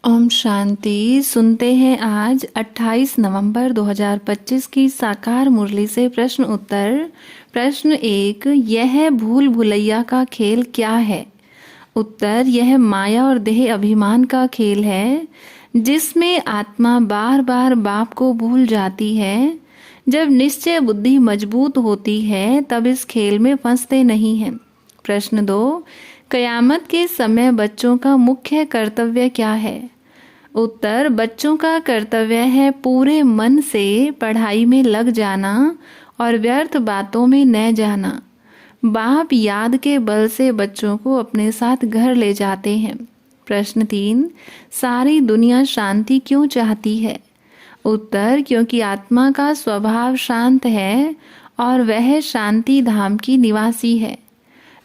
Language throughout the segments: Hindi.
ओम शांति। सुनते हैं आज 28 नवंबर 2025 की साकार मुरली से प्रश्न उत्तर। प्रश्न 1, यह भूल भुलैया का खेल क्या है? उत्तर, यह माया और देह अभिमान का खेल है जिसमें आत्मा बार बार बाप को भूल जाती है। जब निश्चय बुद्धि मजबूत होती है तब इस खेल में फंसते नहीं हैं। प्रश्न 2, कयामत के समय बच्चों का मुख्य कर्तव्य क्या है? उत्तर, बच्चों का कर्तव्य है पूरे मन से पढ़ाई में लग जाना और व्यर्थ बातों में न जाना। बाप याद के बल से बच्चों को अपने साथ घर ले जाते हैं। प्रश्न 3, सारी दुनिया शांति क्यों चाहती है? उत्तर, क्योंकि आत्मा का स्वभाव शांत है और वह शांति धाम की निवासी है।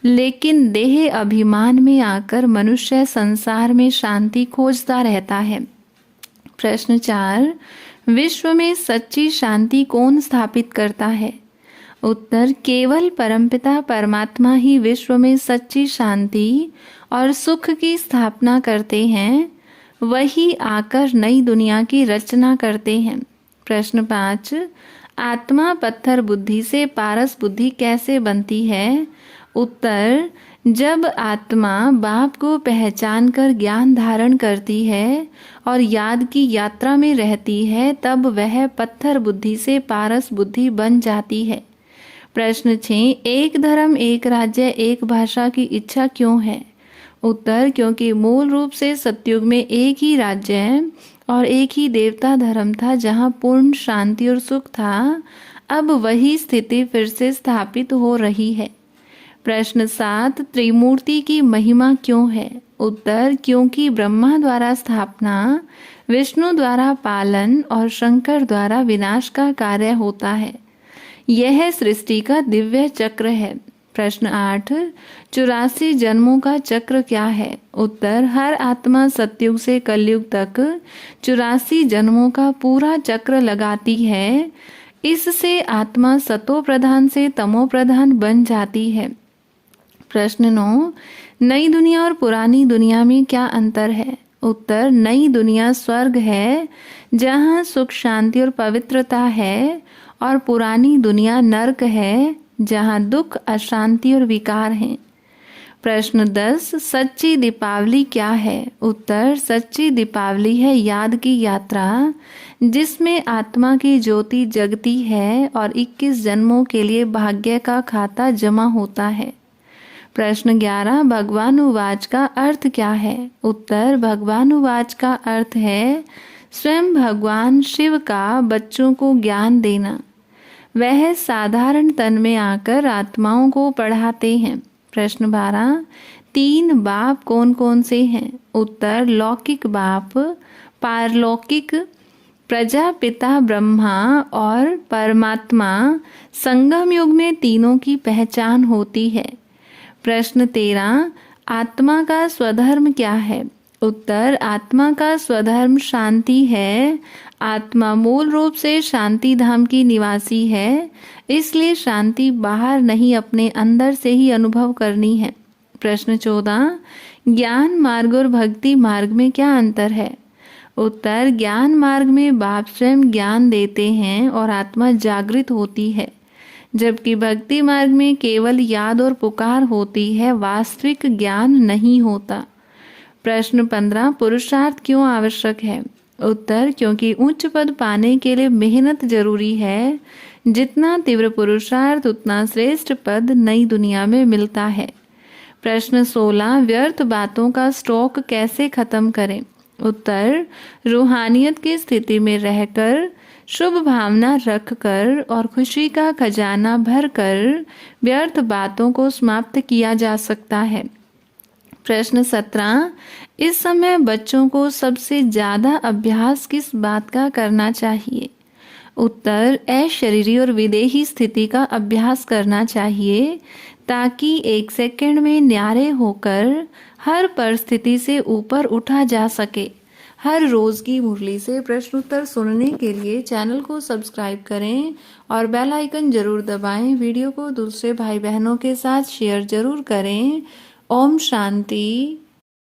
लेकिन देह अभिमान में आकर मनुष्य संसार में शांति खोजता रहता है। प्रश्न 4, विश्व में सच्ची शांति कौन स्थापित करता है? उत्तर, केवल परमपिता परमात्मा ही विश्व में सच्ची शांति और सुख की स्थापना करते हैं। वही आकर नई दुनिया की रचना करते हैं। प्रश्न 5, आत्मा पत्थर बुद्धि से पारस बुद्धि कैसे बनती है? उत्तर, जब आत्मा बाप को पहचान कर ज्ञान धारण करती है और याद की यात्रा में रहती है तब वह पत्थर बुद्धि से पारस बुद्धि बन जाती है। प्रश्न 6, एक धर्म एक राज्य एक भाषा की इच्छा क्यों है? उत्तर, क्योंकि मूल रूप से सतयुग में एक ही राज्य और एक ही देवता धर्म था जहाँ पूर्ण शांति और सुख था। अब वही स्थिति फिर से स्थापित हो रही है। प्रश्न 7, त्रिमूर्ति की महिमा क्यों है? उत्तर, क्योंकि ब्रह्मा द्वारा स्थापना, विष्णु द्वारा पालन और शंकर द्वारा विनाश का कार्य होता है। यह सृष्टि का दिव्य चक्र है। प्रश्न 8, 84 जन्मों का चक्र क्या है? उत्तर, हर आत्मा सतयुग से कलयुग तक 84 जन्मों का पूरा चक्र लगाती है। इससे आत्मा सतो प्रधान से तमो प्रधान बन जाती है। प्रश्न 9, नई दुनिया और पुरानी दुनिया में क्या अंतर है? उत्तर, नई दुनिया स्वर्ग है जहाँ सुख शांति और पवित्रता है और पुरानी दुनिया नरक है जहाँ दुख अशांति और विकार हैं। प्रश्न 10, सच्ची दीपावली क्या है? उत्तर, सच्ची दीपावली है याद की यात्रा जिसमें आत्मा की ज्योति जगती है और 21 जन्मों के लिए भाग्य का खाता जमा होता है। प्रश्न 11, भगवानुवाच का अर्थ क्या है? उत्तर, भगवानुवाच का अर्थ है स्वयं भगवान शिव का बच्चों को ज्ञान देना। वह साधारण तन में आकर आत्माओं को पढ़ाते हैं। प्रश्न 12, 3 बाप कौन कौन से हैं? उत्तर, लौकिक बाप, पारलौकिक, प्रजापिता ब्रह्मा और परमात्मा। संगम युग में तीनों की पहचान होती है। प्रश्न 13, आत्मा का स्वधर्म क्या है? उत्तर, आत्मा का स्वधर्म शांति है। आत्मा मूल रूप से शांति धाम की निवासी है, इसलिए शांति बाहर नहीं अपने अंदर से ही अनुभव करनी है। प्रश्न 14, ज्ञान मार्ग और भक्ति मार्ग में क्या अंतर है? उत्तर, ज्ञान मार्ग में बाप स्वयं ज्ञान देते हैं और आत्मा जागृत होती है, जबकि भक्ति मार्ग में केवल याद और पुकार होती है, वास्तविक ज्ञान नहीं होता। प्रश्न 15, पुरुषार्थ क्यों आवश्यक है? उत्तर, क्योंकि उच्च पद पाने के लिए मेहनत जरूरी है। जितना तीव्र पुरुषार्थ उतना श्रेष्ठ पद नई दुनिया में मिलता है। प्रश्न 16, व्यर्थ बातों का स्टॉक कैसे खत्म करें? उत्तर, रूहानियत की स्थिति में रहकर, शुभ भावना रखकर और खुशी का खजाना भरकर व्यर्थ बातों को समाप्त किया जा सकता है। प्रश्न 17, इस समय बच्चों को सबसे ज्यादा अभ्यास किस बात का करना चाहिए? उत्तर, अशरीरी और विदेही स्थिति का अभ्यास करना चाहिए ताकि 1 सेकंड में न्यारे होकर हर परिस्थिति से ऊपर उठा जा सके। हर रोज की मुरली से प्रश्न उत्तर सुनने के लिए चैनल को सब्सक्राइब करें और बेल आइकन जरूर दबाएं। वीडियो को दूसरे भाई बहनों के साथ शेयर जरूर करें। ओम शांति।